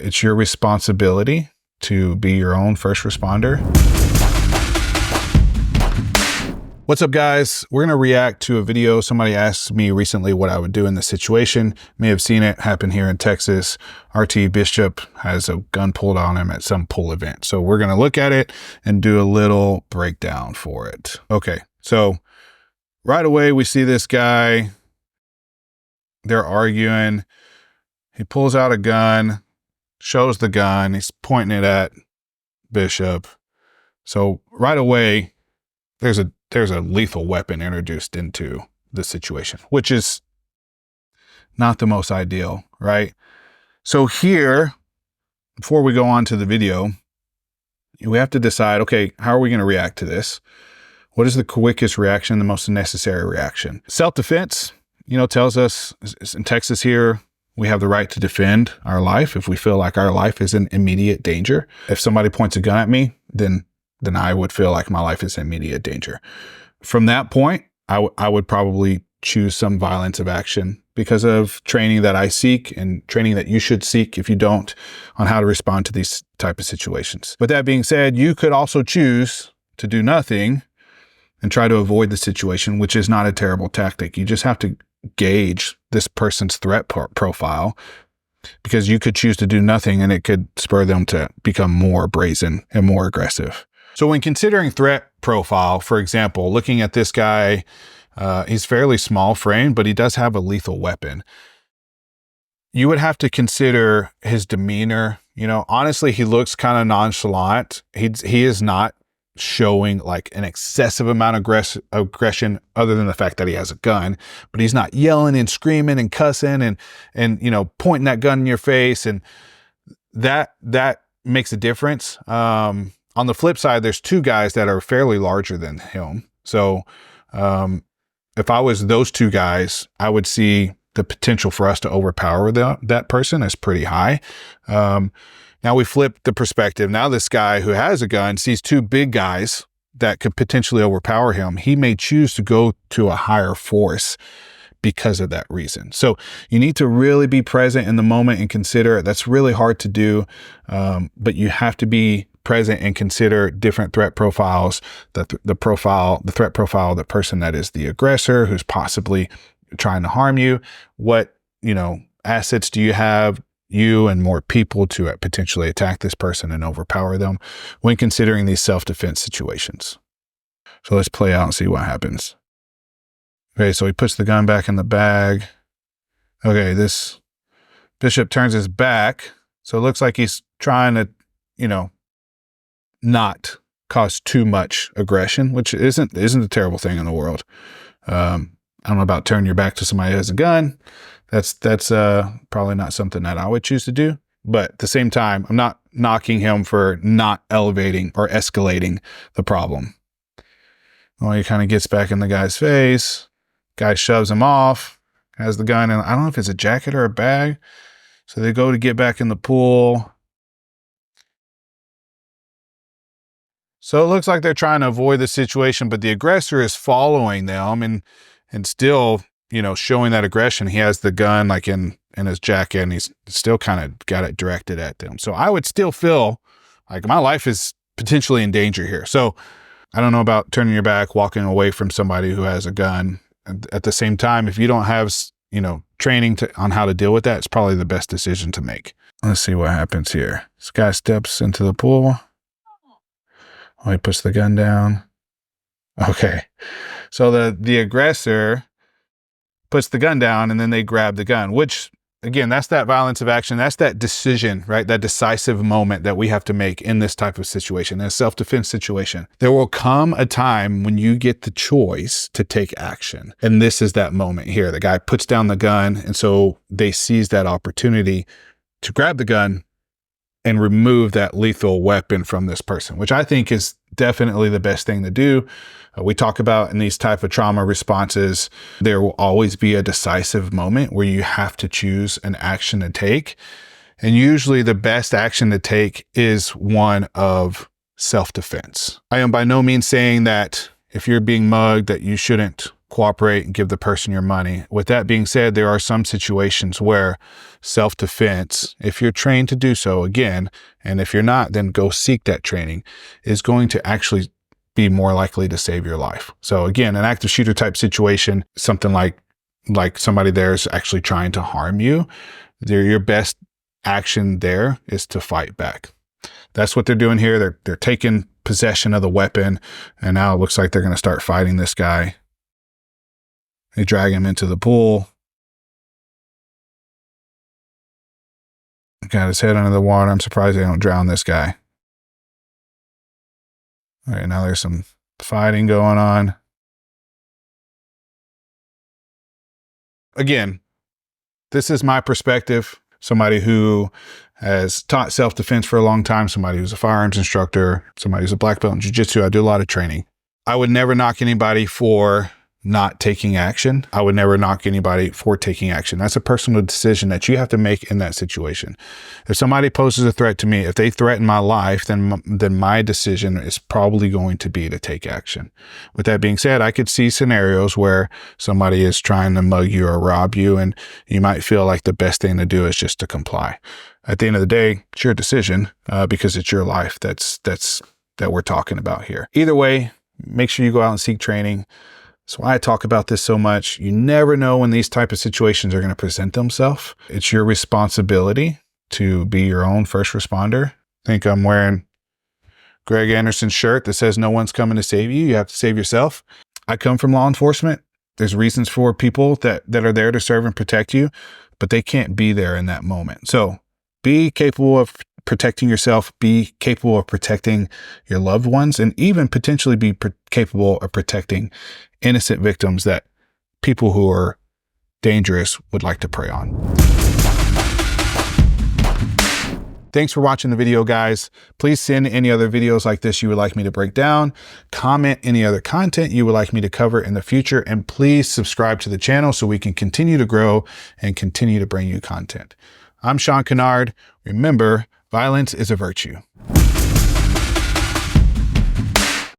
it's your responsibility to be your own first responder. What's up, guys? We're going to react to a video. Somebody asked me recently what I would do in this situation. May have seen it happen here in Texas. RT Bishop has a gun pulled on him at some pool event. So we're going to look at it and do a little breakdown for it. Okay, so right away we see this guy. They're arguing. He pulls out a gun, shows the gun. He's pointing it at Bishop. So right away, there's a lethal weapon introduced into the situation, which is not the most ideal, right? So here, before we go on to the video, we have to decide, okay, how are we going to react to this? What is the quickest reaction, the most necessary reaction? Self-defense, tells us in Texas here, we have the right to defend our life if we feel like our life is in immediate danger. If somebody points a gun at me, then I would feel like my life is in immediate danger. From that point, I would probably choose some violence of action because of training that I seek and training that you should seek if you don't on how to respond to these type of situations. With that being said, you could also choose to do nothing and try to avoid the situation, which is not a terrible tactic. You just have to gauge this person's threat profile, because you could choose to do nothing and it could spur them to become more brazen and more aggressive. So when considering threat profile, for example, looking at this guy, he's fairly small framed, but he does have a lethal weapon. You would have to consider his demeanor. Honestly, he looks kind of nonchalant. He is not showing like an excessive amount of aggression other than the fact that he has a gun, but he's not yelling and screaming and cussing and pointing that gun in your face. And that makes a difference. On the flip side, there's two guys that are fairly larger than him. So if I was those two guys, I would see the potential for us to overpower that person as pretty high. Now we flip the perspective. Now this guy who has a gun sees two big guys that could potentially overpower him. He may choose to go to a higher force because of that reason. So you need to really be present in the moment and consider it. That's really hard to do, but you have to be present and consider different threat profiles, the threat profile of the person that is the aggressor who's possibly trying to harm you. What, assets do you have, you and more people, to potentially attack this person and overpower them when considering these self-defense situations. So let's play out and see what happens. Okay, so he puts the gun back in the bag. Okay, this Bishop turns his back. So it looks like he's trying to, not cause too much aggression, which isn't a terrible thing in the world. I don't know about turning your back to somebody who has a gun. That's probably not something that I would choose to do. But at the same time, I'm not knocking him for not elevating or escalating the problem. Well, he kind of gets back in the guy's face. Guy shoves him off, has the gun in, I don't know if it's a jacket or a bag. So they go to get back in the pool. So it looks like they're trying to avoid the situation, but the aggressor is following them and still, showing that aggression. He has the gun like in his jacket, and he's still kind of got it directed at them. So I would still feel like my life is potentially in danger here. So I don't know about turning your back, walking away from somebody who has a gun. At the same time, if you don't have, training on how to deal with that, it's probably the best decision to make. Let's see what happens here. This guy steps into the pool. Oh, he puts the gun down. Okay. So the aggressor puts the gun down, and then they grab the gun, which, again, that's that violence of action. That's that decision, right? That decisive moment that we have to make in this type of situation, in a self-defense situation. There will come a time when you get the choice to take action. And this is that moment here. The guy puts down the gun, and so they seize that opportunity to grab the gun and remove that lethal weapon from this person, which I think is definitely the best thing to do. We talk about in these type of trauma responses, there will always be a decisive moment where you have to choose an action to take. And usually the best action to take is one of self-defense. I am by no means saying that if you're being mugged that you shouldn't cooperate and give the person your money. With that being said, there are some situations where self-defense, if you're trained to do so, again, and if you're not, then go seek that training, is going to actually be more likely to save your life. So again, an active shooter type situation, something like somebody there is actually trying to harm you, your best action there is to fight back. That's what they're doing here. They're taking possession of the weapon, and now it looks like they're going to start fighting this guy. They drag him into the pool. Got his head under the water. I'm surprised they don't drown this guy. All right, now there's some fighting going on. Again, this is my perspective. Somebody who has taught self-defense for a long time, somebody who's a firearms instructor, somebody who's a black belt in jiu-jitsu. I do a lot of training. I would never knock anybody for not taking action. I would never knock anybody for taking action. That's a personal decision that you have to make in that situation. If somebody poses a threat to me, if they threaten my life, then my decision is probably going to be to take action. With that being said, I could see scenarios where somebody is trying to mug you or rob you, and you might feel like the best thing to do is just to comply. At the end of the day, it's your decision because it's your life that we're talking about here. Either way, make sure you go out and seek training. That's why I talk about this so much. You never know when these type of situations are going to present themselves. It's your responsibility to be your own first responder. I think I'm wearing Greg Anderson's shirt that says no one's coming to save you. You have to save yourself. I come from law enforcement. There's reasons for people that are there to serve and protect you, but they can't be there in that moment. So be capable of protecting yourself, be capable of protecting your loved ones, and even potentially be capable of protecting innocent victims that people who are dangerous would like to prey on. Thanks for watching the video, guys. Please send any other videos like this you would like me to break down. Comment any other content you would like me to cover in the future, and please subscribe to the channel so we can continue to grow and continue to bring you content. I'm Sean Kennard. Remember, violence is a virtue.